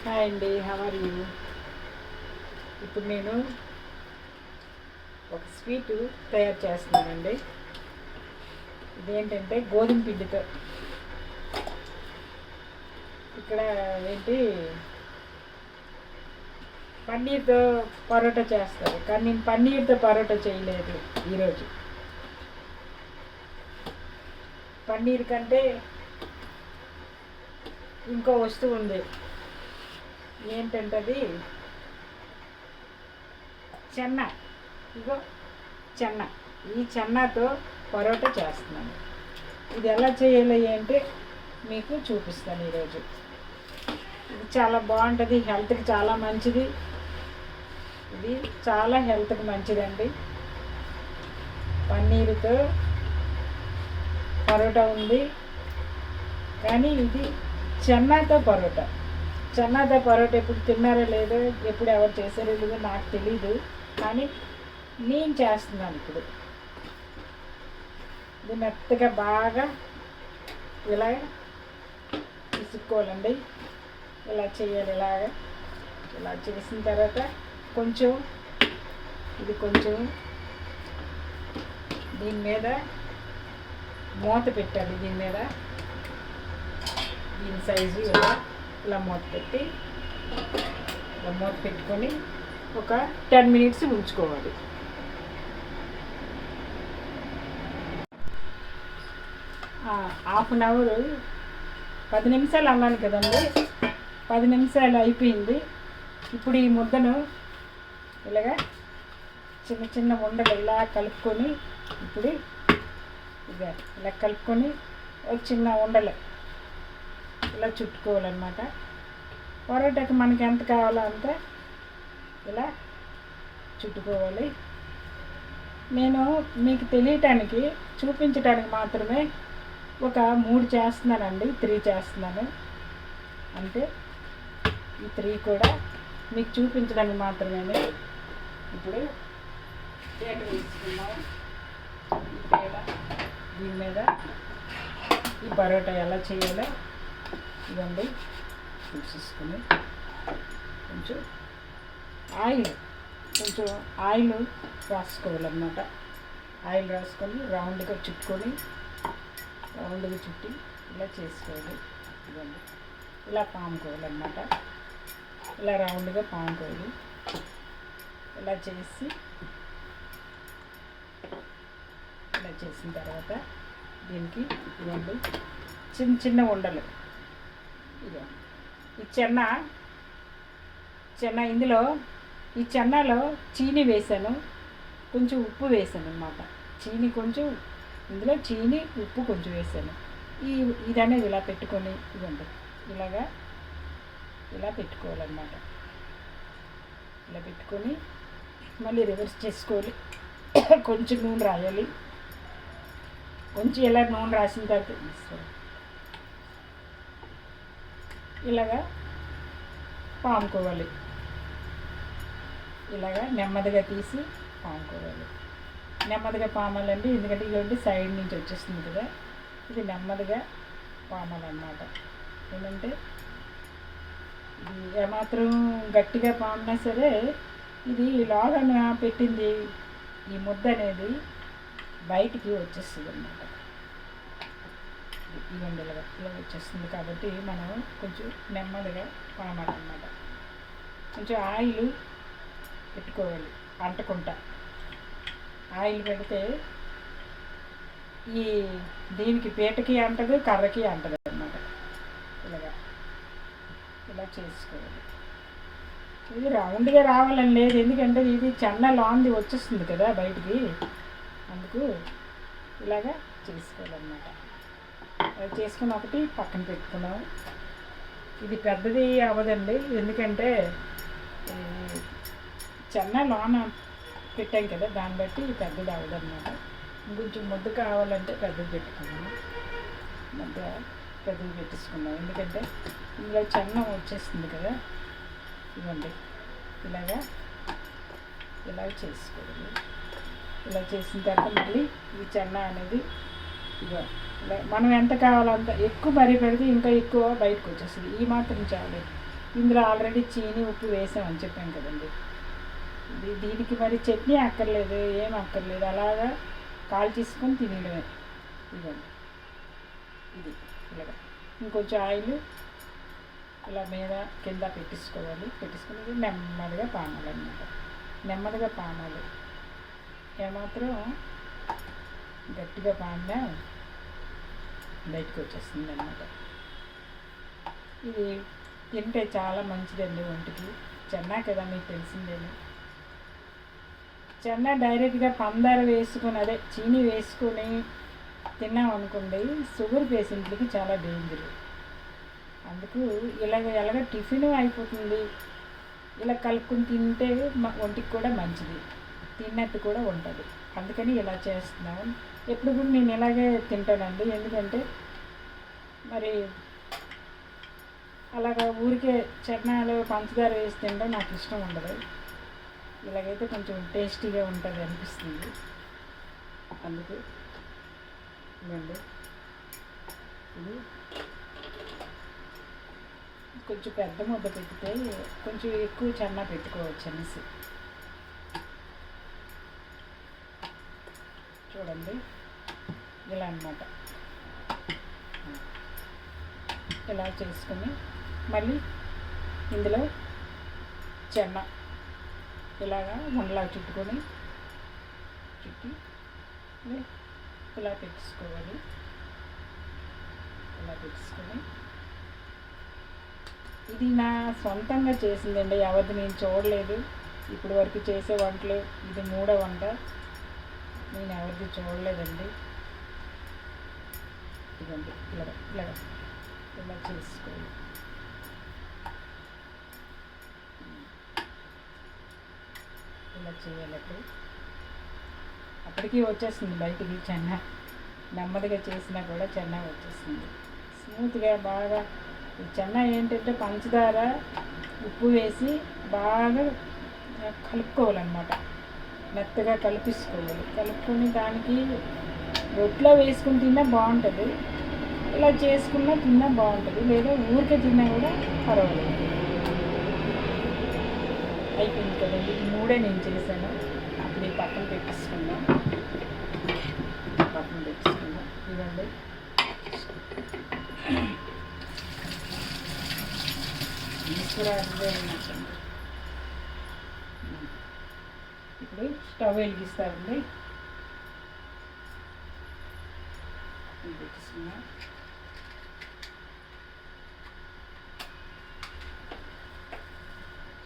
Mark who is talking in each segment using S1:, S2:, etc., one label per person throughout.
S1: Hi అండి, how are you? ఇప్పుడు నేను ఒక స్వీటు తయారు చేస్తున్నానండి. ఇదేంటంటే గోధుమ పిండితో. ఇక్కడ ఏంటి పన్నీర్తో పరోటా చేస్తారు, కానీ నేను పన్నీర్తో పరోటా చేయలేదు ఈరోజు. పన్నీర్ కంటే ఇంకో వస్తువు ఉంది. ఏంటంటే అది చెన్న. ఇగో చెన్న. ఈ చెన్నతో పరోటా చేస్తున్నాను. ఇది ఎలా చేయాలి అంటే మీకు చూపిస్తాను ఈరోజు. ఇది చాలా బాగుంటుంది, హెల్త్కి చాలా మంచిది. ఇది చాలా హెల్త్కి మంచిదండి. పన్నీరుతో పరోటా ఉంది, కానీ ఇది చెన్నాతో పరోటా. చెన్నాతో పరోటా ఎప్పుడు తిన్నారో లేదో, ఎప్పుడు ఎవరు చేశారో లేదో నాకు తెలీదు, కానీ నేను చేస్తున్నాను ఇప్పుడు. ఇది మెత్తగా బాగా ఇలా తీసుకోవాలండి. ఇలా చేయాలి. ఇలా చేసిన తర్వాత కొంచెం దీని మీద మూత పెట్టాలి. దీని సైజు ఇలా మూత పెట్టుకొని ఒక 10 minutes ఉంచుకోవాలి. హాఫ్ అన్ అవర్ 10 నిమిషాలు అన్నాను కదండి. 10 నిమిషాలు అయిపోయింది. ఇప్పుడు ఈ ముద్దను ఇలాగా చిన్న చిన్న ఉండలు ఇలా కలుపుకొని, ఇప్పుడు ఇలా కలుపుకొని ఒక చిన్న ఉండలు ఇలా చుట్టుకోవాలన్నమాట. పరోటాకి మనకి ఎంత కావాలో అంత ఇలా చుట్టుకోవాలి. నేను మీకు తెలియటానికి, చూపించడానికి మాత్రమే ఒక 3 చేస్తున్నానండి, 3 చేస్తున్నాను. అంటే ఈ 3 కూడా మీకు చూపించడానికి మాత్రమే. ఇప్పుడు ప్లేట్ వేసుకున్నాం. దీని మీద ఈ పరోటా ఎలా చేయాలో ఇవ్వండి చూసేసుకొని, కొంచెం ఆయిల్ రాసుకోవాలన్నమాట. ఆయిల్ రాసుకొని రౌండ్గా చుట్టి ఇలా చేసుకోవాలి. ఇవ్వండి, ఇలా పాముకోవాలన్నమాట. ఇలా రౌండ్గా పాముకోవాలి. ఇలా చేసిన తర్వాత దీనికి ఇవ్వండి చిన్న చిన్న ఉండలు. ఇదో ఈ చెన్న ఇందులో ఈ చెన్నలో చీని వేసాను, కొంచెం ఉప్పు వేసాను అన్నమాట. ఇందులో చీని ఉప్పు కొంచెం వేసాను. ఇది అనేది ఇలా పెట్టుకొని, ఇదండి ఇలా పెట్టుకోవాలన్నమాట. ఇలా పెట్టుకొని మళ్ళీ రివర్స్ చేసుకోవాలి. కొంచెం నూనె రాయాలి. కొంచెం ఇలా నూనె రాసిన తర్వాత ఇలాగా పాముకోవాలి. ఇలాగా నెమ్మదిగా తీసి పాముకోవాలి. నెమ్మదిగా పామాలండి, ఎందుకంటే ఇటువంటి సైడ్ నుంచి వచ్చేస్తుంది కదా. ఇది నెమ్మదిగా పామాలన్నమాట. ఏంటంటే ఇది ఏమాత్రం గట్టిగా పామినా సరే, ఇది లోగా పెట్టింది ఈ ముద్ద అనేది బయటికి వచ్చేస్తుంది అన్నమాట. ఇవ్వండి ఇలా వచ్చేస్తుంది. కాబట్టి మనం కొంచెం నెమ్మదిగా పామాలన్నమాట. కొంచెం ఆయిల్ పెట్టుకోవాలి, అంటకుండా. ఆయిల్ పెడితే దీనికి పీటకి అంటదు, కర్రకి అంటదు అన్నమాట. ఇలా చేసుకోవాలి. ఇది రౌండ్గా రావాలని లేదు, ఎందుకంటే ఇది చెన్న లాంది వచ్చేస్తుంది కదా బయటికి, అందుకు ఇలాగా చేసుకోవాలన్నమాట. అది చేసుకుని ఒకటి పక్కన పెట్టుకున్నాం. ఇది పెద్దది అవ్వదండి, ఎందుకంటే చెన్న లోన పెట్టాం కదా, దాన్ని బట్టి పెద్దది అవ్వదన్నమాట. ఇంకొంచెం ముద్ద కావాలంటే పెద్దది పెట్టుకున్నాము. పెద్దది పెట్టేసుకున్నాం, ఎందుకంటే ఇందులో చెన్న వచ్చేస్తుంది కదా. ఇవ్వండి ఇలా చేసుకోవాలి. ఇలా చేసిన తర్వాత మళ్ళీ ఈ చెన్న అనేది ఇగో మనం ఎంత కావాలో అంత. ఎక్కువ మరీ పెడితే ఇంకా ఎక్కువ బయటకు వచ్చేస్తుంది. ఈ మాత్రం చాలు. ఇందులో ఆల్రెడీ చీని ఉప్పు వేసామని చెప్పాను కదండి. దీనికి మరి చట్నీ అక్కర్లేదు, ఏం అక్కర్లేదు, అలాగా కాల్ చేసుకొని తినడమే. ఇదండి ఇది ఇలాగా. ఇంకొంచెం ఆయిల్ ఇలా మీద కింద పెట్టేసుకోవాలి. పెట్టేసుకుని ఇది నెమ్మదిగా పామాలన్నమాట. నెమ్మదిగా పామాలి. ఏమాత్రం గట్టిగా పాడినా బయటకు వచ్చేస్తుంది అన్నమాట. ఇది తింటే చాలా మంచిదండి ఒంటికి. చెన్నా కదా మీకు తెలిసిందేమో. చెన్నా డైరెక్ట్గా పందార వేసుకొని అదే చీనీ వేసుకొని తిన్నాం అనుకోండి, షుగర్ పేషెంట్లకి చాలా డేంజర్. అందుకు ఎలాగ టిఫిన్ అయిపోతుంది, ఇలా కలుపుకొని తింటే ఒంటికి కూడా మంచిది, తిన్నట్టు కూడా ఉంటుంది. అందుకని ఇలా చేస్తున్నాను. ఎప్పుడు కూడా నేను ఇలాగే తింటానండి. ఎందుకంటే మరి అలాగా ఊరికే చట్నాలు పంచదార వేసి తినడం నాకు ఇష్టం ఉండదు. ఇలాగైతే కొంచెం టేస్టీగా ఉంటుంది అనిపిస్తుంది. అందుకు ఇదండి ఇది కొంచెం పెద్ద ముద్ద పెడితే కొంచెం ఎక్కువ చెన్నా పెట్టుకోవచ్చు అనేసి. చూడండి ఇలా అన్నమాట. ఇలా చేసుకొని మళ్ళీ ఇందులో చెన్న ఇలాగా ఉండలా చుట్టుకొని చుట్టి ఇలా పెట్టుకోవాలి. ఇలా పెట్టుకొని ఇది నా సొంతంగా చేసిందండి, ఎవరిది నేను చూడలేదు. ఇప్పుడు వరకు చేసే వంటలు ఇది 3వ వంట. నేను ఎవరిది చూడలేదండి. ఇదండి ఇలా ఇలా ఇలా చేసుకోవాలి. ఇలా చేయాలి. అప్పటికీ వచ్చేస్తుంది బయటికి చెన్న. నెమ్మదిగా చేసినా కూడా చెన్న వచ్చేస్తుంది స్మూత్గా బాగా. ఈ చెన్న ఏంటంటే పంచదార ఉప్పు వేసి బాగా కలుపుకోవాలన్నమాట. మెత్తగా కలిపించుకోవాలి. కలుపుకొని దానికి రొట్టెలో వేసుకుని తిన్నా బాగుంటుంది, ఇలా చేసుకున్నా తిన్నా బాగుంటుంది, లేదా ఊరికే తిన్నా కూడా పర్వాలేదు. అయిపోయింది కదండి. ఈ 3 నేను చేశాను. అప్పుడు ఈ పక్కన పెట్టేసుకుందాం. పక్కన పెట్టేసుకుందాం. ఇదండి ఇప్పుడు స్టవ్ వెలిగిస్తారండి. పెట్టేసుకున్నాం.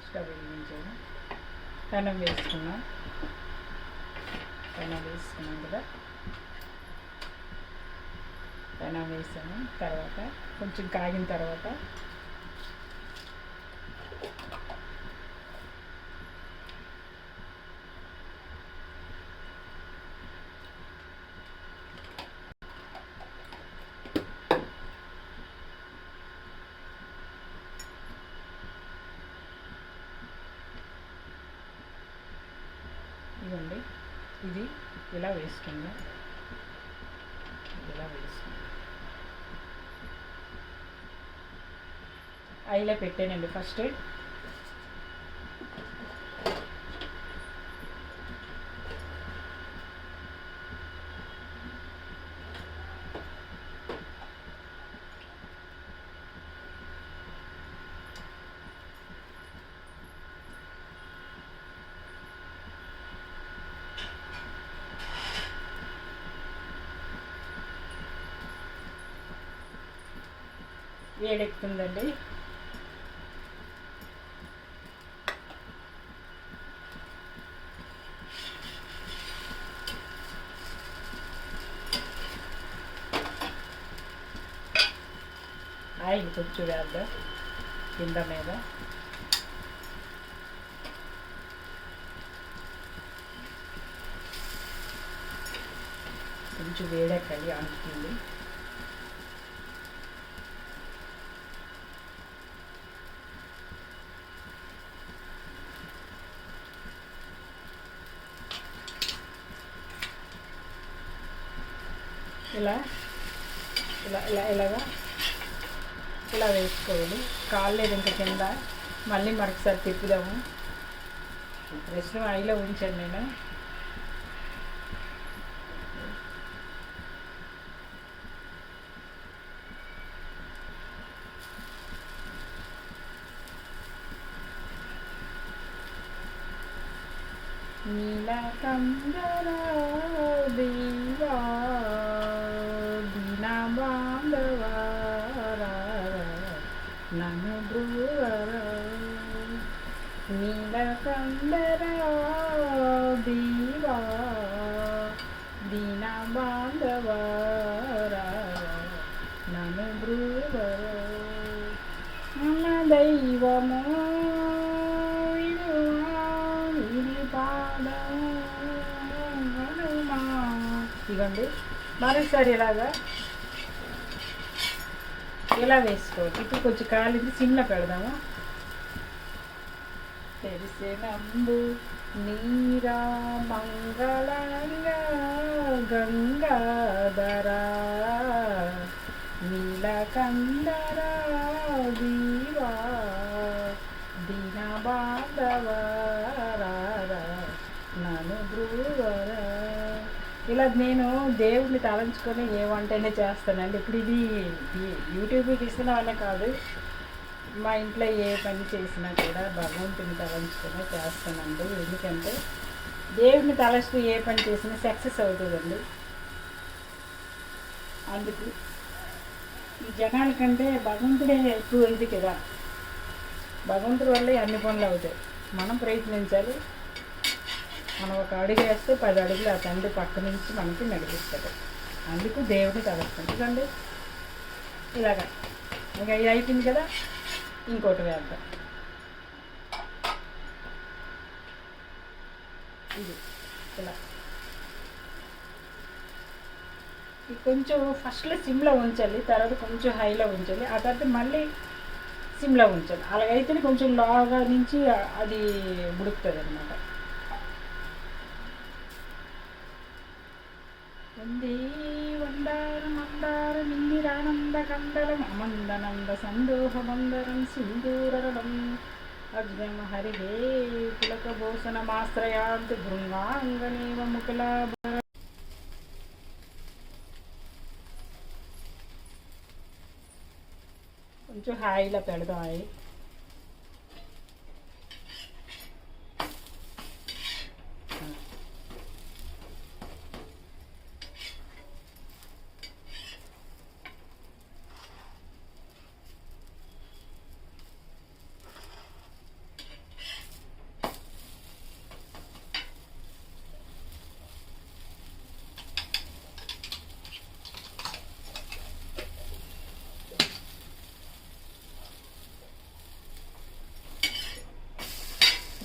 S1: స్టవ్ వెలిగించాము. పెనం వేసుకున్నాం. పెనం వేసుకున్నాం కదా. పెనం వేసాము. తర్వాత కొంచెం కాగిన తర్వాత ఇవ్వండి ఇది ఇలా వేసుకుందాం. ఇలా వేసుకుందాం. ఆయిలే పెట్టానండి ఫస్ట్. వేడెక్కుతుందండి. ఆయిల్ కొంచెం వేద్దాం కింద మీద. కొంచెం వేడెక్కాలి, అంటుతుంది. ఇలా ఇలా ఇలా ఇలాగా ఇలా వేసుకోవాలి. కాలేదు ఇంకా కింద, మళ్ళీ మరొకసారి తిప్పుదాము. రెస్ట్ ఆయిలో ఉంచాను నేను. నీలకందర దేవా దీన బాంధవార నన్ను బ్రువర. నీలకందర దేవా దీన బాంధవార నన్ను బ్రువర. మన దైవము ఇవ్వండి. మరోసారి ఇలా వేసుకోవాలి. ఇప్పుడు కొంచెం కాలింది, సిమ్లో పెడదాము. తెలిసినంబు నీరా మంగళంగా గంగాధరా నీలకందరా దీవా దీన బాంధవరా నన్ను బ్రువర. ఇలా నేను దేవుడిని తలంచుకొని ఏ వంటైనా చేస్తానండి. ఇప్పుడు ఇది యూట్యూబ్కి ఇస్తున్న వాళ్ళే కాదు, మా ఇంట్లో ఏ పని చేసినా కూడా భగవంతుని తలంచుకొని చేస్తానండి. ఎందుకంటే దేవుడిని తలస్తూ ఏ పని చేసినా సక్సెస్ అవుతుందండి. అందుకు ఈ జనాల కంటే భగవంతుడే ఎక్కువ ఇది కదా. భగవంతుడి వల్లే అన్ని పనులు అవుతాయి. మనం ప్రయత్నించాలి. మనం ఒక అడుగు వేస్తే 10 అడుగులు ఆ తండ్రి పక్క నుంచి మనకి నడిపిస్తాడు. అందుకు దేవుడిని తలుస్తాం. ఎందుకండి ఇలాగా ఇంకా ఇది అయిపోయింది కదా, ఇంకోటి వేద్దాం. ఇది ఇలా ఇది కొంచెం ఫస్ట్లో సిమ్లో ఉంచాలి, తర్వాత కొంచెం హైలో ఉంచాలి, ఆ తర్వాత మళ్ళీ సిమ్లో ఉంచాలి. అలాగైతేనే కొంచెం లోగా నుంచి అది ఉడుకుతుంది అన్నమాట. వందే వందార మందార మిందిరానంద కందరం అమందనంద సందోహమందరం సింధూరరం అగ్నమ హరిహే పులకభూషణమాశ్రయాంతి భృంగాంగనేవ ముకులాభ. కొంచెం హాయిలో పెడదాం. అవి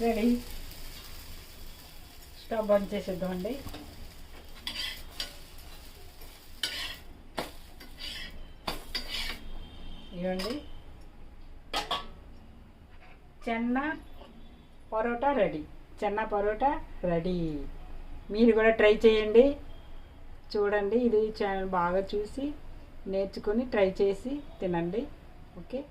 S1: రెడీ. స్టవ్ బంద్ చేసేద్దామండి. ఇవ్వండి, చెన్నా పరోటా రెడీ. చెన్నా పరోటా రెడీ. మీరు కూడా ట్రై చేయండి. చూడండి, ఇది ఛానల్ బాగా చూసి నేర్చుకొని ట్రై చేసి తినండి. ఓకే.